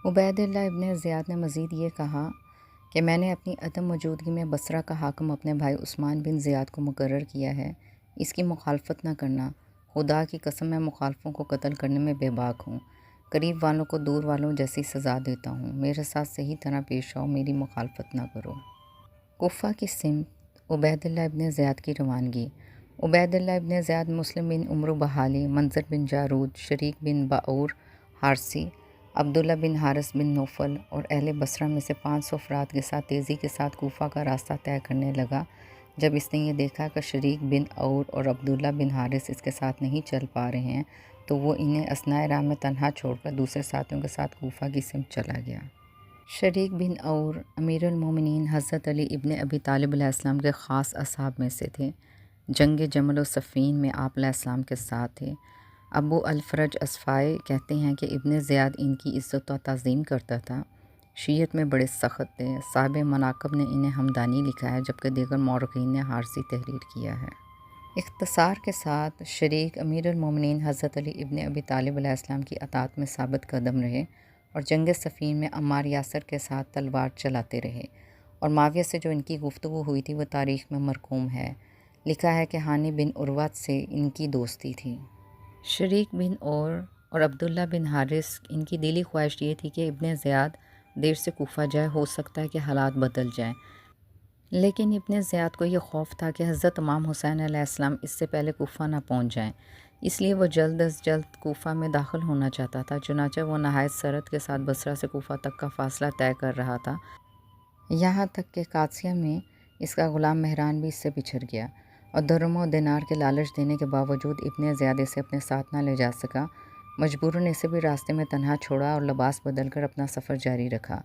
عبید اللہ ابن زیاد نے مزید یہ کہا کہ میں نے اپنی عدم موجودگی میں بصرہ کا حاکم اپنے بھائی عثمان بن زیاد کو مقرر کیا ہے، اس کی مخالفت نہ کرنا۔ خدا کی قسم میں مخالفوں کو قتل کرنے میں بے باک ہوں، قریب والوں کو دور والوں جیسی سزا دیتا ہوں، میرے ساتھ صحیح طرح پیش آؤ، میری مخالفت نہ کرو۔ کوفہ کی سمت عبید اللہ ابن زیاد کی روانگی۔ عبید اللہ ابن زیاد مسلم بن عمرو بحالی، منظر بن جارود، شریک بن بعور حارثی، عبداللہ بن حارث بن نوفل اور اہل بصرہ میں سے 500 افراد کے ساتھ تیزی کے ساتھ کوفہ کا راستہ طے کرنے لگا۔ جب اس نے یہ دیکھا کہ شریک بن عور اور عبداللہ بن حارث اس کے ساتھ نہیں چل پا رہے ہیں تو وہ انہیں اثناء راہ میں تنہا چھوڑ کر دوسرے ساتھیوں کے ساتھ کوفہ کی سمت چلا گیا۔ شریک بن عور امیر المومنین حضرت علی ابن ابی طالب علیہ السلام کے خاص اصحاب میں سے تھے، جنگ جمل و صفین میں آپ علیہ السلام کے ساتھ تھے۔ ابو الفرج اصفہانی کہتے ہیں کہ ابن زیاد ان کی عزت و تعظیم کرتا تھا، شیعت میں بڑے سخت تھے۔ صاحب مناقب نے انہیں ہمدانی لکھا ہے جبکہ دیگر مورخین نے حارثی تحریر کیا ہے۔ اختصار کے ساتھ شریک امیر المومنین حضرت علی ابن ابی طالب علیہ السلام کی اطاعت میں ثابت قدم رہے اور جنگ صفین میں عمار یاسر کے ساتھ تلوار چلاتے رہے، اور معاویہ سے جو ان کی گفتگو ہوئی تھی وہ تاریخ میں مرقوم ہے۔ لکھا ہے کہ ہانی بن عروہ سے ان کی دوستی تھی۔ شریک بن عور اور عبداللہ بن حارث ان کی دلی خواہش یہ تھی کہ ابن زیاد دیر سے کوفہ جائے، ہو سکتا ہے کہ حالات بدل جائیں، لیکن ابن زیاد کو یہ خوف تھا کہ حضرت امام حسین علیہ السلام اس سے پہلے کوفہ نہ پہنچ جائیں، اس لیے وہ جلد از جلد کوفہ میں داخل ہونا چاہتا تھا۔ چنانچہ وہ نہایت سرعت کے ساتھ بصرہ سے کوفہ تک کا فاصلہ طے کر رہا تھا، یہاں تک کہ قادسیہ میں اس کا غلام مہران بھی اس سے بچھڑ گیا، اور درہم و دینار کے لالچ دینے کے باوجود ابن زیاد اسے اپنے ساتھ نہ لے جا سکا۔ مجبوراً اسے بھی راستے میں تنہا چھوڑا اور لباس بدل کر اپنا سفر جاری رکھا۔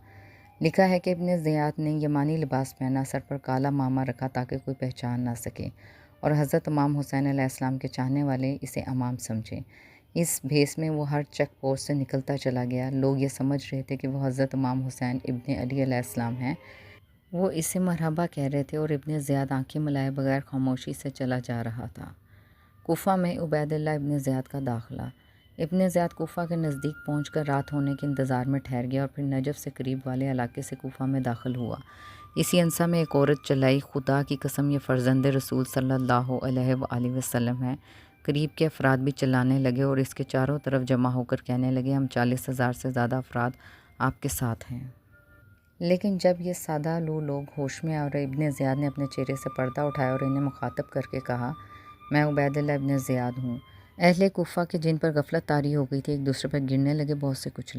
لکھا ہے کہ ابن زیاد نے یمانی لباس پہنا، سر پر کالا مامہ رکھا تاکہ کوئی پہچان نہ سکے، اور حضرت امام حسین علیہ السلام کے چاہنے والے اسے امام سمجھیں۔ اس بھیس میں وہ ہر چیک پوسٹ سے نکلتا چلا گیا۔ لوگ یہ سمجھ رہے تھے کہ وہ حضرت امام حسین ابن علی علیہ السلام ہیں، وہ اسے مرحبا کہہ رہے تھے، اور ابن زیاد آنکھیں ملائے بغیر خاموشی سے چلا جا رہا تھا۔ کوفہ میں عبید اللہ ابن زیاد کا داخلہ۔ ابن زیاد کوفہ کے نزدیک پہنچ کر رات ہونے کے انتظار میں ٹھہر گیا اور پھر نجف سے قریب والے علاقے سے کوفہ میں داخل ہوا۔ اسی انصا میں ایک عورت چلائی، خدا کی قسم یہ فرزند رسول صلی اللہ علیہ وآلہ وسلم ہے۔ قریب کے افراد بھی چلانے لگے اور اس کے چاروں طرف جمع ہو کر کہنے لگے، ہم 40,000 سے زیادہ افراد آپ کے ساتھ ہیں۔ لیکن جب یہ سادہ لو لوگ ہوش میں آئے، ابن زیاد نے اپنے چہرے سے پردہ اٹھایا اور انہیں مخاطب کر کے کہا، میں عبید اللہ ابن زیاد ہوں۔ اہل کوفہ کے جن پر غفلت طاری ہو گئی تھی ایک دوسرے پر گرنے لگے، بہت سے کچھ